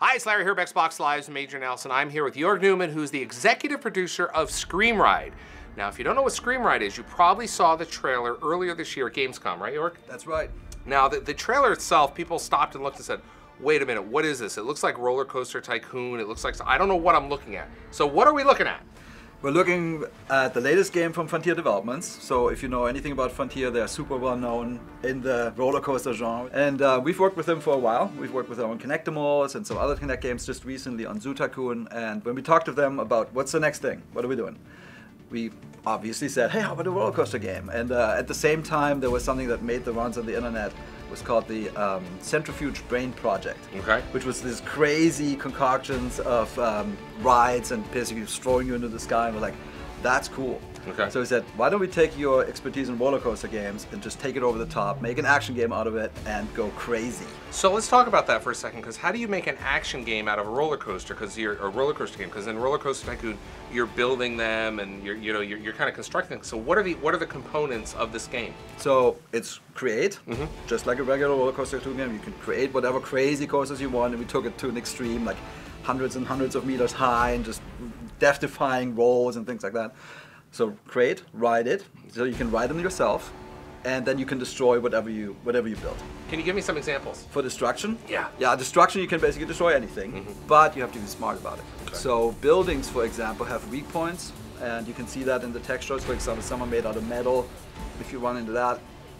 Hi, it's Larry here, Xbox Live's Major Nelson. I'm here with Jörg Newman, who's the executive producer of Screamride. Now, if you don't know what Screamride is, you probably saw the trailer earlier this year at Gamescom, right, Jörg? That's right. Now, the trailer itself, people stopped and looked and said, wait a minute, what is this? It looks like Roller Coaster Tycoon. It looks like, I don't know what I'm looking at. So what are we looking at? We're looking at the latest game from Frontier Developments. So if you know anything about Frontier, they're super well known in the roller coaster genre. And we've worked with them for a while. We've worked with them on Connectimals and some other Connect games just recently on Zoo Tycoon. And when we talked to them about what's the next thing, what are we doing? We obviously said, hey, how about a roller coaster game? And at the same time, there was something that made the rounds on the internet. It was called the Centrifuge Brain Project, okay, which was these crazy concoctions of rides and basically just throwing you into the sky. And we're like, that's cool. Okay. So we said, why don't we take your expertise in roller coaster games and just take it over the top, make an action game out of it, and go crazy. So let's talk about that for a second, because how do you make an action game out of a roller coaster? Because you're a roller coaster game. Because in Roller Coaster Tycoon, you're building them and you're kind of constructing them. So what are the components of this game? So it's create, just like a regular roller coaster game. You can create whatever crazy coasters you want, and we took it to an extreme, like hundreds and hundreds of meters high, and just death-defying rolls and things like that. So create, ride it, so you can ride them yourself, and then you can destroy whatever you build. Can you give me some examples? For destruction? Yeah. Yeah, destruction, you can basically destroy anything, but you have to be smart about it. Okay. So buildings, for example, have weak points, and you can see that in the textures. For example, some are made out of metal. If you run into that,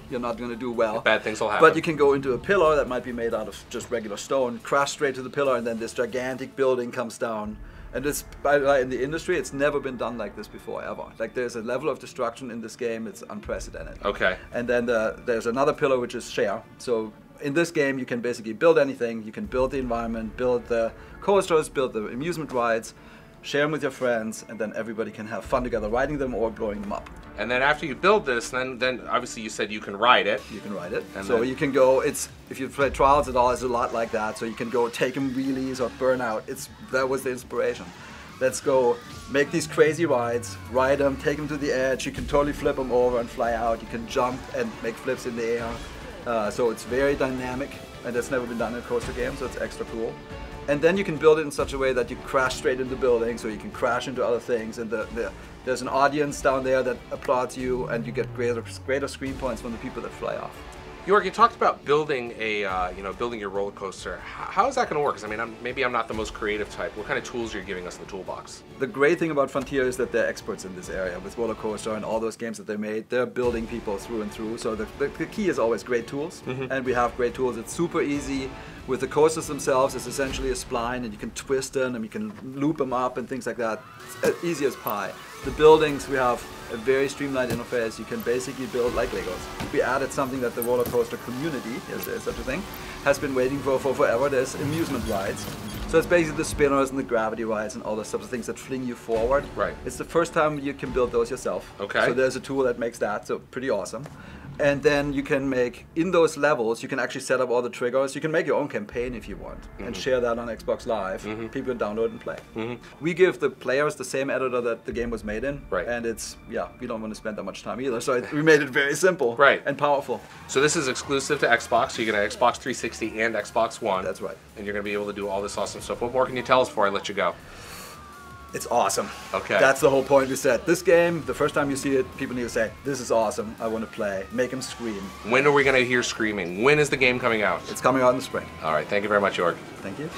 you're not going to do well. Bad things will happen. But you can go into a pillar that might be made out of just regular stone, crash straight to the pillar, and then this gigantic building comes down. And it's, in the industry, it's never been done like this before, ever. Like, there's a level of destruction in this game, it's unprecedented. Okay. And then there's another pillar, which is share. So in this game, you can basically build anything. You can build the environment, build the coasters, build the amusement rides, share them with your friends, and then everybody can have fun together riding them or blowing them up. And then after you build this, then obviously you said you can ride it. You can ride it. And so then you can go, if you've played Trials at all, it's a lot like that. So you can go take them wheelies or burn out. That was the inspiration. Let's go make these crazy rides, ride them, take them to the edge. You can totally flip them over and fly out. You can jump and make flips in the air. So it's very dynamic, and that's never been done in a coaster game, so it's extra cool. And then you can build it in such a way that you crash straight into buildings, so you can crash into other things, and there's an audience down there that applauds you, and you get greater screen points from the people that fly off. Jörg, you talked about building building your roller coaster. How is that going to work? Because I mean, maybe I'm not the most creative type. What kind of tools are you giving us in the toolbox? The great thing about Frontier is that they're experts in this area with roller coaster and all those games that they made. They're building people through and through. So the key is always great tools, and we have great tools. It's super easy. With the coasters themselves, it's essentially a spline, and you can twist them, and you can loop them up and things like that. It's easy as pie. The buildings, we have a very streamlined interface. You can basically build like Legos. We added something that the roller coaster community, yes, there's such a thing, has been waiting for forever. There's amusement rides. So it's basically the spinners and the gravity rides and all those sorts of things that fling you forward. Right. It's the first time you can build those yourself. Okay. So there's a tool that makes that, so pretty awesome. And then you can make, in those levels, you can actually set up all the triggers. You can make your own campaign if you want, and share that on Xbox Live. People can download and play. We give the players the same editor that the game was made in, right. And it's, we don't want to spend that much time either, so we made it very simple, right, and powerful. So this is exclusive to Xbox, so you get an Xbox 360 and Xbox One. That's right. And you're going to be able to do all this awesome stuff. What more can you tell us before I let you go? It's awesome. Okay. That's the whole point. We said, this game, the first time you see it, people need to say, this is awesome, I want to play. Make them scream. When are we going to hear screaming? When is the game coming out? It's coming out in the spring. All right, thank you very much, Jörg. Thank you.